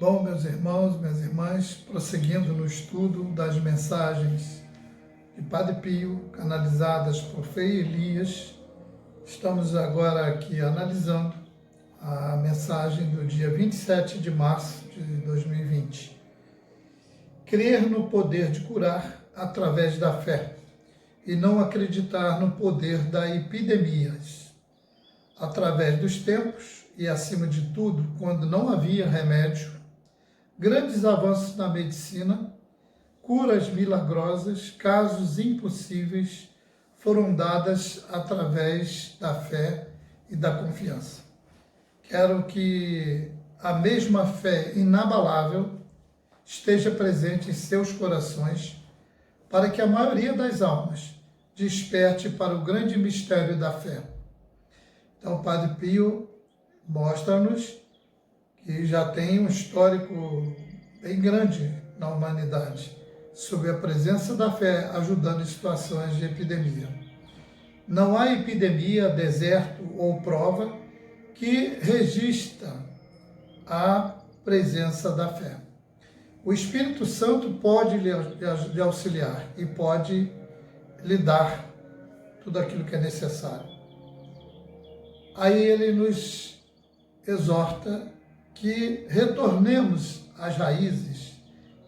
Bom, meus irmãos, minhas irmãs, prosseguindo no estudo das mensagens de Padre Pio, canalizadas por Frei Elias, estamos agora aqui analisando a mensagem do dia 27 de março de 2020. Crer no poder de curar através da fé e não acreditar no poder das epidemias. Através dos tempos e, acima de tudo, quando não havia remédio, grandes avanços na medicina, curas milagrosas, casos impossíveis foram dadas através da fé e da confiança. Quero que a mesma fé inabalável esteja presente em seus corações, para que a maioria das almas desperte para o grande mistério da fé. Então, o Padre Pio mostra-nos que já tem um histórico bem grande na humanidade, sobre a presença da fé ajudando em situações de epidemia. Não há epidemia, deserto ou prova que resista à presença da fé. O Espírito Santo pode lhe auxiliar e pode lhe dar tudo aquilo que é necessário. Aí ele nos exorta que retornemos às raízes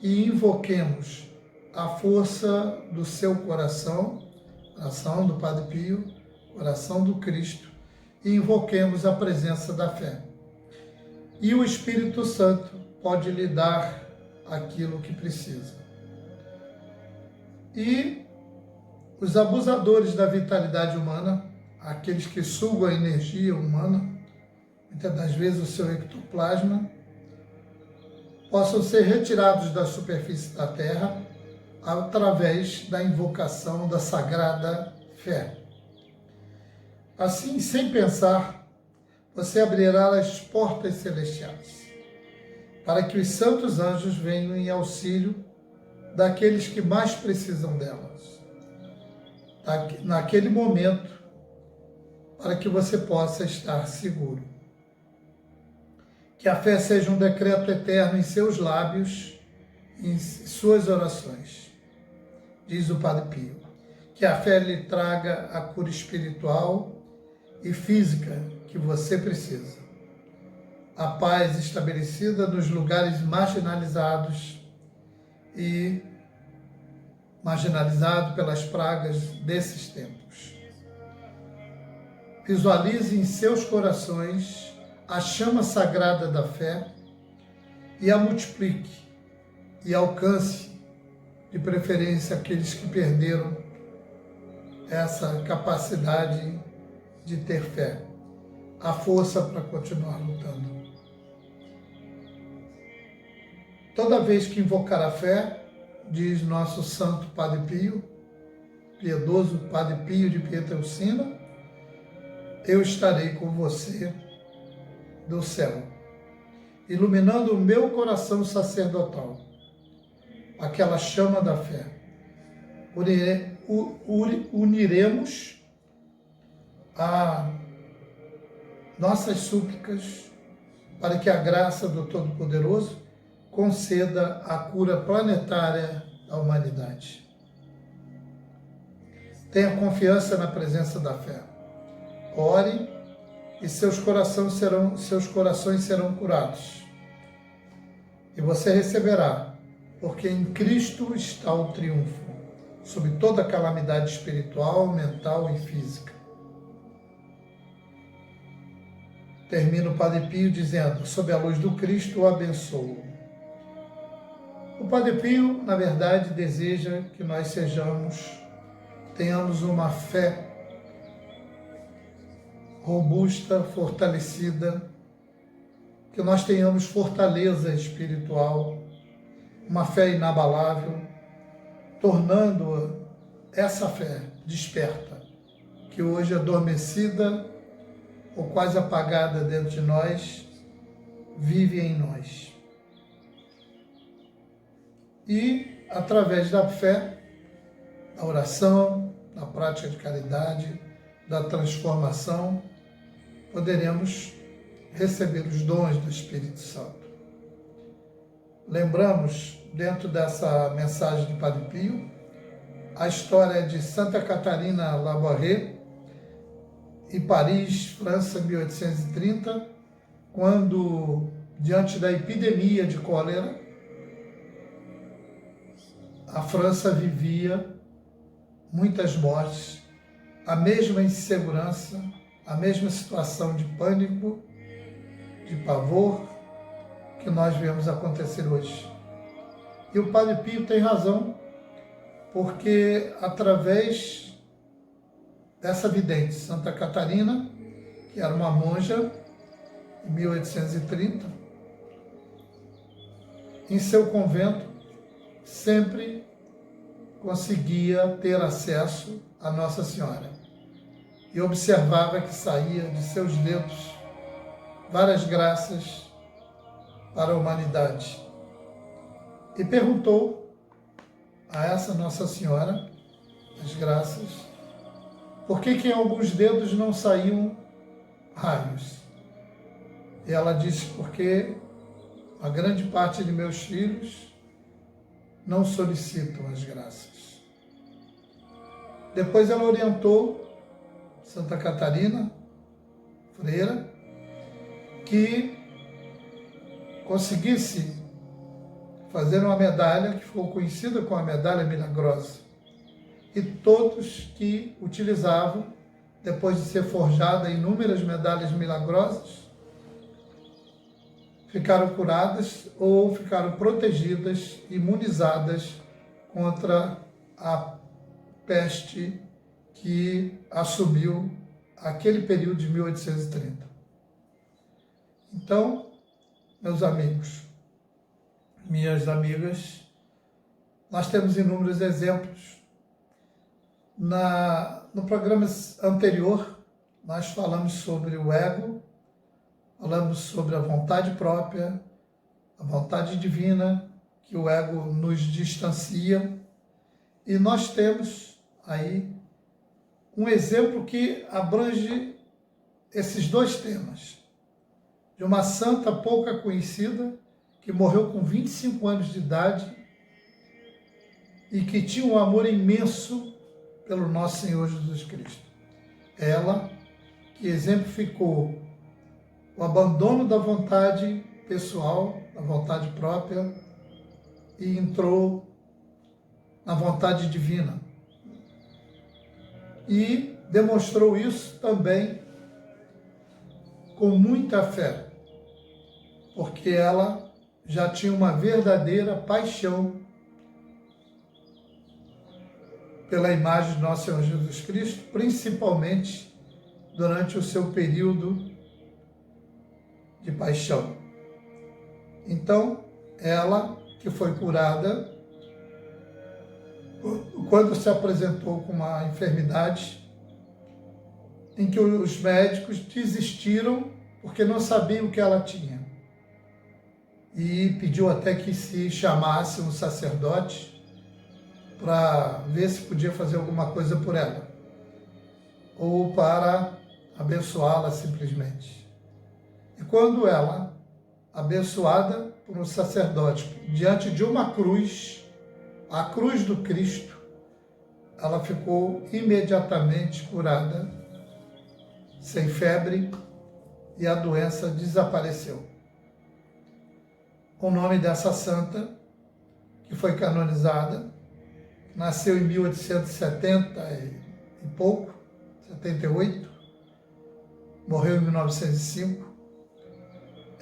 e invoquemos a força do seu coração, coração do Padre Pio, coração do Cristo, e invoquemos a presença da fé. E o Espírito Santo pode lhe dar aquilo que precisa. E os abusadores da vitalidade humana, aqueles que sugam a energia humana, muitas das vezes o seu ectoplasma, possam ser retirados da superfície da Terra através da invocação da sagrada fé. Assim, sem pensar, você abrirá as portas celestiais, para que os santos anjos venham em auxílio daqueles que mais precisam delas. Naquele momento, para que você possa estar seguro. Que a fé seja um decreto eterno em seus lábios, em suas orações, diz o Padre Pio. Que a fé lhe traga a cura espiritual e física que você precisa. A paz estabelecida nos lugares marginalizados e marginalizado pelas pragas desses tempos. Visualize em seus corações a chama sagrada da fé e a multiplique e alcance, de preferência, aqueles que perderam essa capacidade de ter fé, a força para continuar lutando. Toda vez que invocar a fé, diz nosso santo Padre Pio, piedoso Padre Pio de Pietrelcina, eu estarei com você do céu, iluminando o meu coração sacerdotal, aquela chama da fé. Uniremos a nossas súplicas para que a graça do Todo-Poderoso conceda a cura planetária à humanidade. Tenha confiança na presença da fé. Ore e seus corações serão curados. E você receberá, porque em Cristo está o triunfo sobre toda calamidade espiritual, mental e física. Termina o Padre Pio dizendo, sob a luz do Cristo o abençoo. O Padre Pio, na verdade, deseja que nós tenhamos uma fé robusta, fortalecida, que nós tenhamos fortaleza espiritual, uma fé inabalável, tornando essa fé desperta, que hoje adormecida ou quase apagada dentro de nós, vive em nós. E, através da fé, da oração, da prática de caridade, da transformação, poderemos receber os dons do Espírito Santo. lembramos, dentro dessa mensagem de Padre Pio, a história de Santa Catarina Labouré, em Paris, França, 1830, quando, diante da epidemia de cólera, a França vivia muitas mortes, a mesma insegurança, a mesma situação de pânico, de pavor, que nós vemos acontecer hoje. E o Padre Pio tem razão, porque através dessa vidente, Santa Catarina, que era uma monja, em 1830, em seu convento, sempre conseguia ter acesso a Nossa Senhora. E observava que saía de seus dedos várias graças para a humanidade. E perguntou a essa Nossa Senhora as graças, por que em alguns dedos não saíam raios? E ela disse, porque a grande parte de meus filhos não solicitam as graças. Depois ela orientou Santa Catarina, freira, que conseguisse fazer uma medalha que ficou conhecida como a medalha milagrosa. E todos que utilizavam, depois de ser forjada inúmeras medalhas milagrosas, ficaram curadas ou ficaram protegidas, imunizadas contra a peste que assumiu aquele período de 1830. Então, meus amigos, minhas amigas, nós temos inúmeros exemplos. No programa anterior, nós falamos sobre o ego, falamos sobre a vontade própria, a vontade divina, que o ego nos distancia, e nós temos aí um exemplo que abrange esses dois temas, de uma santa pouca conhecida, que morreu com 25 anos de idade e que tinha um amor imenso pelo nosso Senhor Jesus Cristo. Ela que exemplificou o abandono da vontade pessoal, da vontade própria, e entrou na vontade divina. E demonstrou isso também com muita fé, porque ela já tinha uma verdadeira paixão pela imagem de nosso Senhor Jesus Cristo, principalmente durante o seu período de paixão. Então, ela que foi curada, quando se apresentou com uma enfermidade em que os médicos desistiram porque não sabiam o que ela tinha. E pediu até que se chamasse um sacerdote para ver se podia fazer alguma coisa por ela, ou para abençoá-la simplesmente. E quando ela, abençoada por um sacerdote, diante de uma cruz, a cruz do Cristo, ela ficou imediatamente curada, sem febre, e a doença desapareceu. O nome dessa santa, que foi canonizada, nasceu em 1870 e pouco, 78, morreu em 1905,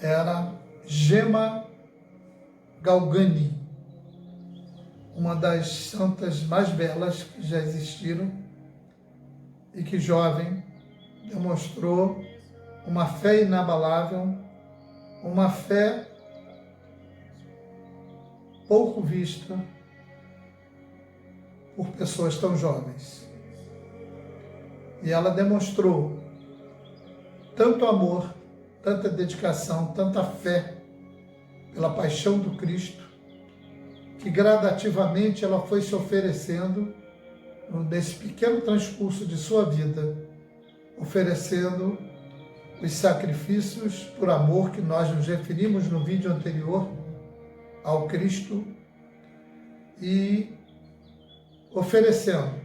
era Gemma Galgani, uma das santas mais belas que já existiram e que, jovem, demonstrou uma fé inabalável, uma fé pouco vista por pessoas tão jovens. E ela demonstrou tanto amor, tanta dedicação, tanta fé pela paixão do Cristo, que gradativamente ela foi se oferecendo nesse pequeno transcurso de sua vida, oferecendo os sacrifícios por amor que nós nos referimos no vídeo anterior, ao Cristo e oferecendo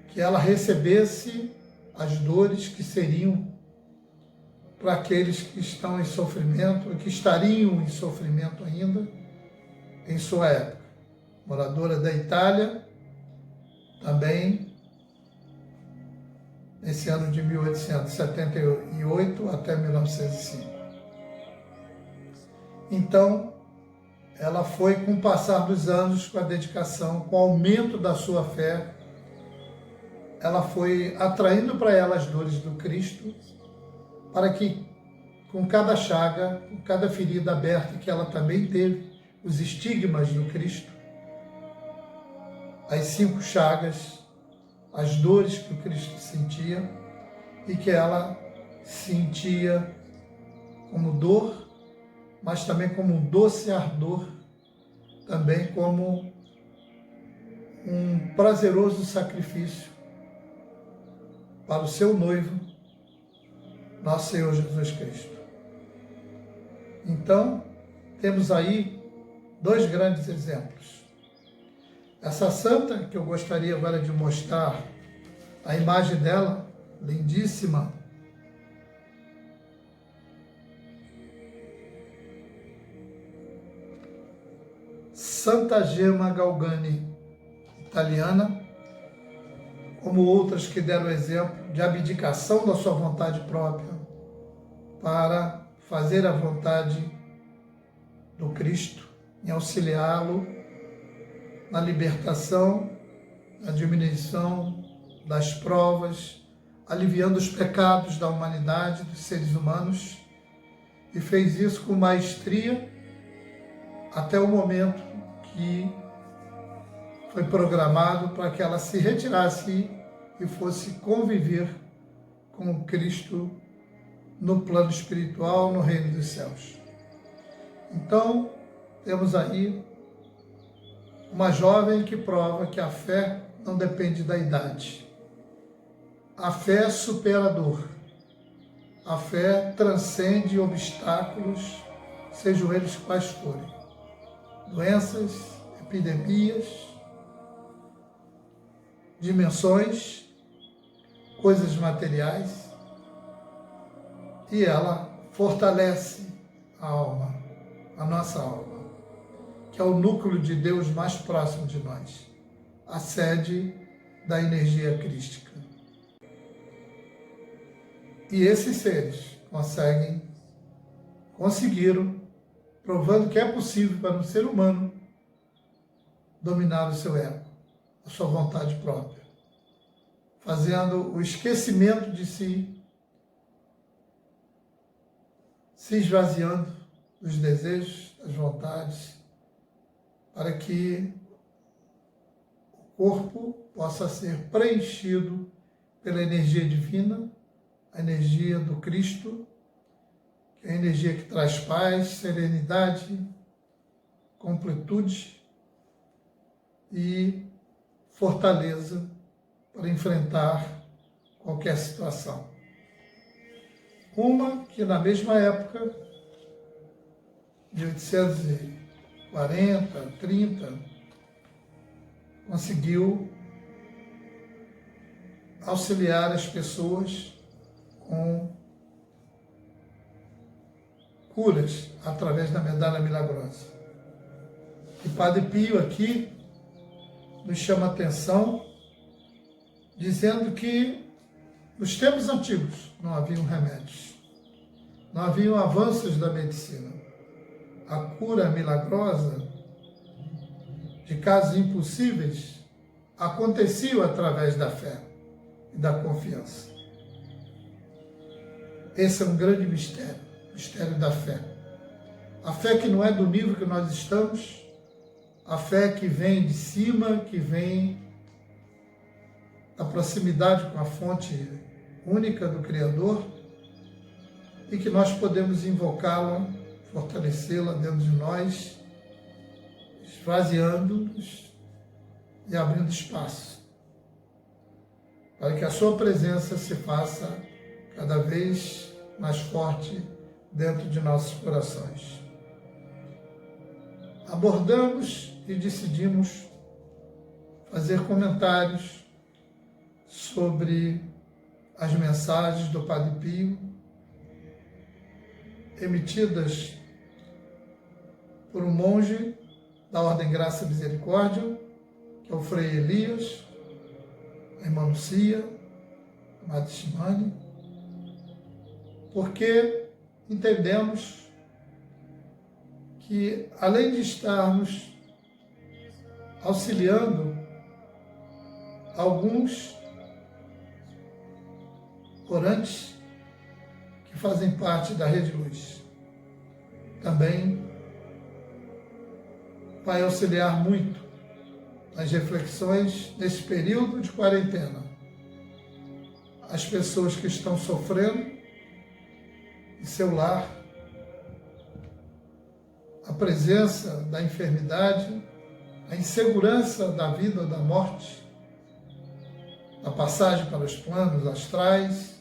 que ela recebesse as dores que seriam para aqueles que estão em sofrimento, que estariam em sofrimento ainda em sua época. Moradora da Itália, também nesse ano de 1878 até 1905. Então, ela foi, com o passar dos anos, com a dedicação, com o aumento da sua fé, ela foi atraindo para ela as dores do Cristo, para que, com cada chaga, com cada ferida aberta que ela também teve, os estigmas do Cristo, as 5 chagas, as dores que o Cristo sentia e que ela sentia como dor, mas também como um doce ardor, também como um prazeroso sacrifício para o seu noivo, nosso Senhor Jesus Cristo. Então, temos aí 2 grandes exemplos. Essa santa, que eu gostaria agora de mostrar a imagem dela, lindíssima, Santa Gemma Galgani, italiana, como outras que deram exemplo de abdicação da sua vontade própria para fazer a vontade do Cristo, em auxiliá-lo na libertação, na diminuição das provas, aliviando os pecados da humanidade, dos seres humanos, e fez isso com maestria até o momento que foi programado para que ela se retirasse e fosse conviver com o Cristo no plano espiritual, no reino dos céus. Então, temos aí uma jovem que prova que a fé não depende da idade. A fé supera a dor. A fé transcende obstáculos, sejam eles quais forem. Doenças, epidemias, dimensões, coisas materiais, e ela fortalece a alma, a nossa alma, que é o núcleo de Deus mais próximo de nós, a sede da energia crística. E esses seres conseguiram, provando que é possível para um ser humano dominar o seu ego, a sua vontade própria, fazendo o esquecimento de si, se esvaziando dos desejos, das vontades, para que o corpo possa ser preenchido pela energia divina, a energia do Cristo, que é a energia que traz paz, serenidade, completude e fortaleza para enfrentar qualquer situação. Uma que na mesma época, de 1840, 30, conseguiu auxiliar as pessoas com curas através da medalha milagrosa. E Padre Pio aqui nos chama a atenção, dizendo que nos tempos antigos não haviam remédios, não haviam avanços da medicina. A cura milagrosa de casos impossíveis acontecia através da fé e da confiança. Esse é um grande mistério, o mistério da fé. A fé que não é do nível que nós estamos, a fé que vem de cima, que vem da proximidade com a fonte única do Criador, e que nós podemos invocá-la, fortalecê-la dentro de nós, esvaziando-nos e abrindo espaço, para que a sua presença se faça cada vez mais forte dentro de nossos corações. abordamos e decidimos fazer comentários sobre as mensagens do Padre Pio, emitidas por um monge da Ordem Graça e Misericórdia, que é o Frei Elias, a irmã Lucia, a Madre Shimane, porque entendemos que, além de estarmos auxiliando alguns orantes que fazem parte da Rede Luz, também vai auxiliar muito nas reflexões nesse período de quarentena. As pessoas que estão sofrendo em seu lar, a presença da enfermidade, a insegurança da vida ou da morte, a passagem para os planos astrais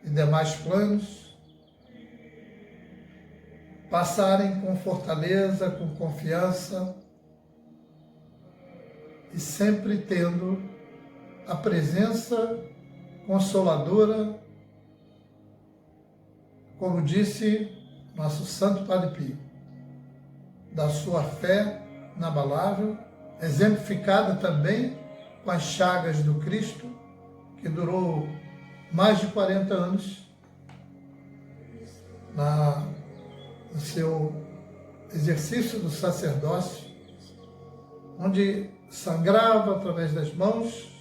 e demais planos, passarem com fortaleza, com confiança e sempre tendo a presença consoladora, como disse nosso Santo Padre Pio, da sua fé inabalável, exemplificada também com as chagas do Cristo, que durou mais de 40 anos no seu exercício do sacerdócio, onde sangrava através das mãos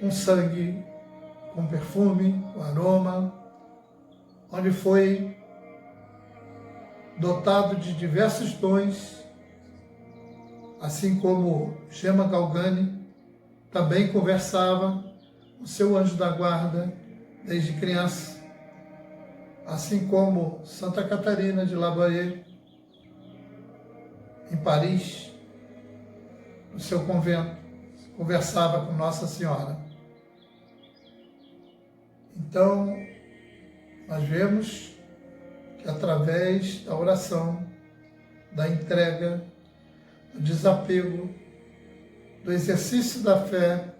um sangue com perfume, com aroma, onde foi dotado de diversos dons, assim como Gemma Galgani também conversava com seu anjo da guarda desde criança, assim como Santa Catarina de Labouré, em Paris, no seu convento, conversava com Nossa Senhora. Então, nós vemos que através da oração, da entrega, do desapego, do exercício da fé,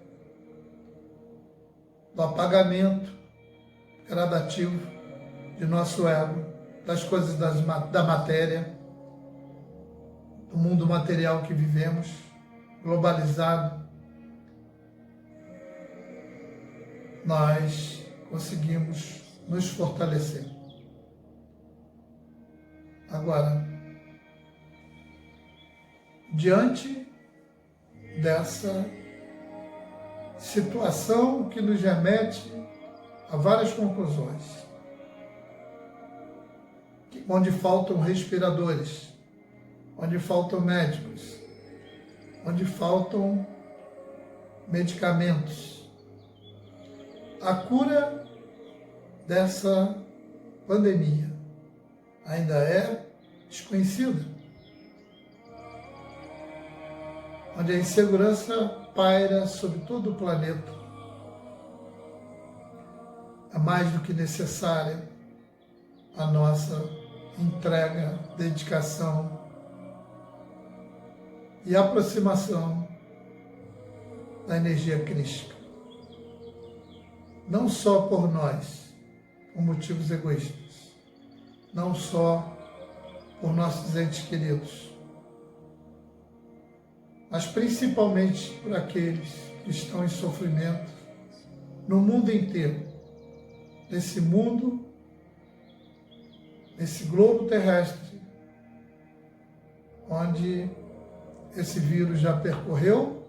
do apagamento gradativo de nosso ego, das coisas da matéria, do mundo material que vivemos, globalizado, nós conseguimos nos fortalecer. Agora, diante dessa situação que nos remete a várias conclusões, onde faltam respiradores, onde faltam médicos, onde faltam medicamentos, a cura dessa pandemia ainda é desconhecida, onde a insegurança paira sobre todo o planeta. É mais do que necessária a nossa entrega, dedicação e aproximação da energia crística. Não só por nós, por motivos egoístas, não só por nossos entes queridos, mas principalmente por aqueles que estão em sofrimento no mundo inteiro, nesse mundo, nesse globo terrestre, onde esse vírus já percorreu,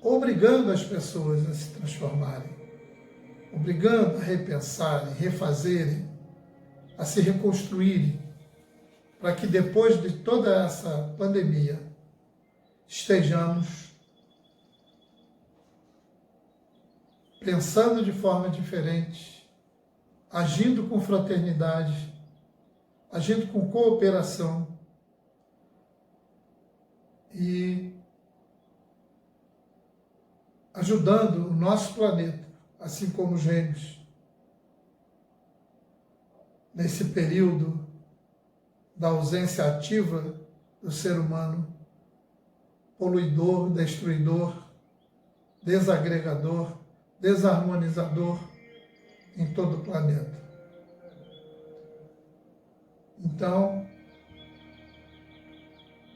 obrigando as pessoas a se transformarem, obrigando a repensarem, refazerem, a se reconstruírem, para que depois de toda essa pandemia estejamos pensando de forma diferente, agindo com fraternidade, agindo com cooperação e ajudando o nosso planeta, assim como os gênios nesse período da ausência ativa do ser humano, poluidor, destruidor, desagregador, desarmonizador em todo o planeta. Então,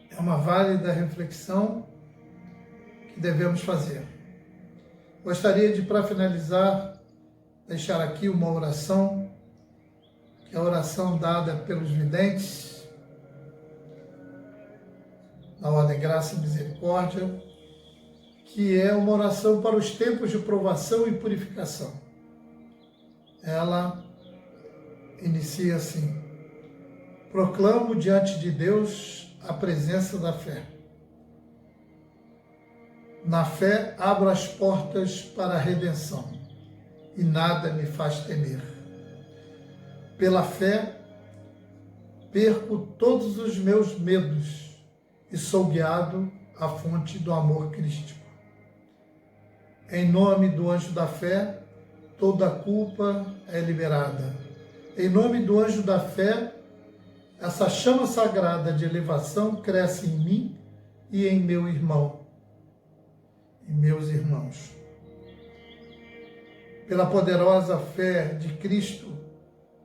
é uma válida reflexão que devemos fazer. Gostaria de, para finalizar, deixar aqui uma oração, que é a oração dada pelos videntes, na Ordem Graça e Misericórdia, que é uma oração para os tempos de provação e purificação. Ela inicia assim: proclamo diante de Deus a presença da fé. Na fé abro as portas para a redenção, e nada me faz temer. Pela fé perco todos os meus medos e sou guiado à fonte do amor crístico. Em nome do anjo da fé, toda a culpa é liberada. Em nome do anjo da fé, essa chama sagrada de elevação cresce em mim e em meu irmão e meus irmãos. Pela poderosa fé de Cristo,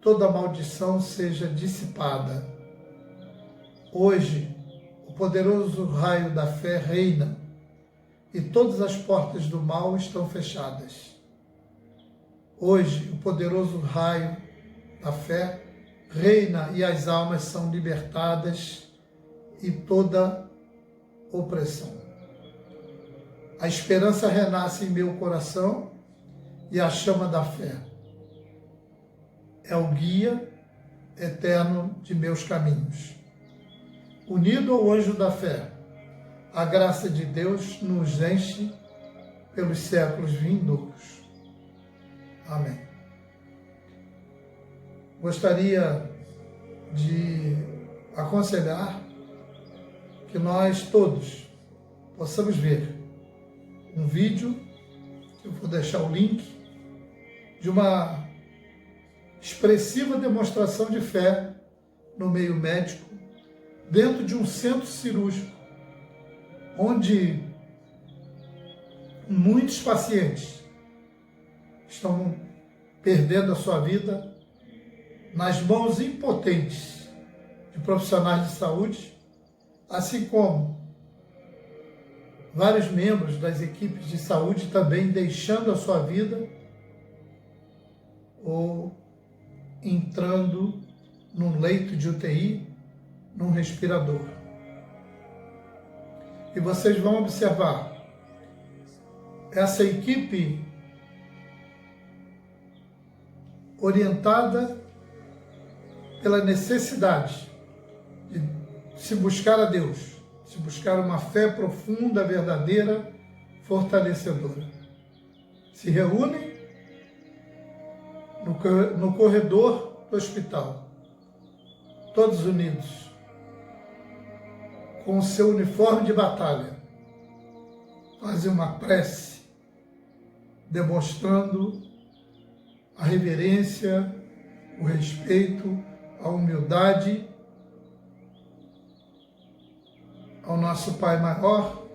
toda maldição seja dissipada. Hoje, o poderoso raio da fé reina e todas as portas do mal estão fechadas. Hoje, o poderoso raio da fé reina e as almas são libertadas e toda opressão. A esperança renasce em meu coração e a chama da fé é o guia eterno de meus caminhos. Unido ao anjo da fé, a graça de Deus nos enche pelos séculos vindouros. Amém. Gostaria de aconselhar que nós todos possamos ver um vídeo, que eu vou deixar o link, de uma expressiva demonstração de fé no meio médico, dentro de um centro cirúrgico, onde muitos pacientes estão perdendo a sua vida nas mãos impotentes de profissionais de saúde, assim como vários membros das equipes de saúde também deixando a sua vida ou entrando num leito de UTI, num respirador. E vocês vão observar essa equipe orientada pela necessidade de se buscar a Deus, se buscar uma fé profunda, verdadeira, fortalecedora. Se reúnem no corredor do hospital, todos unidos, com o seu uniforme de batalha, fazem uma prece, demonstrando a reverência, o respeito, a humildade ao nosso Pai maior,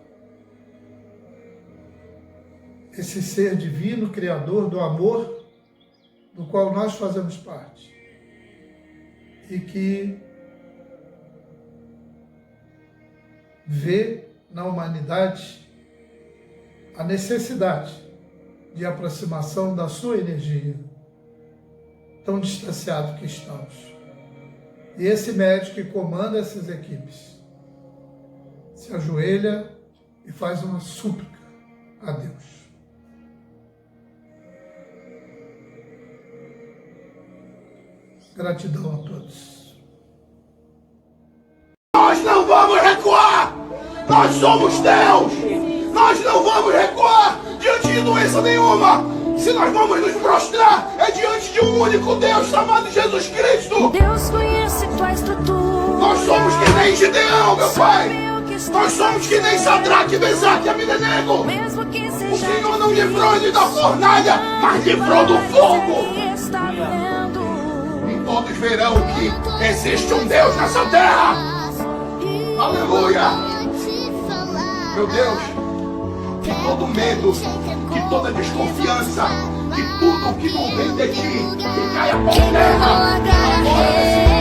esse ser divino, criador do amor, do qual nós fazemos parte, e que vê na humanidade a necessidade de aproximação da sua energia, tão distanciado que estamos. E esse médico que comanda essas equipes se ajoelha e faz uma súplica a Deus. Gratidão a todos. Nós não vamos recuar! Nós somos Deus! Nós não vamos recuar diante de doença nenhuma! Se nós vamos nos prostrar, é diante de um único Deus chamado Jesus Cristo! Deus conhece tua estrutura. Nós somos que nem Gideão, meu Pai! Nós somos que nem Sadraque, Mesaque e Abednego! Mesmo que O seja Senhor não livrou ele da fornalha, mas livrou do fogo! está vendo. Em toda todos verão que existe um Deus nessa terra. Aleluia. Meu Deus, que todo medo, que toda desconfiança, que tudo que não vem de ti, que caia por terra agora nesse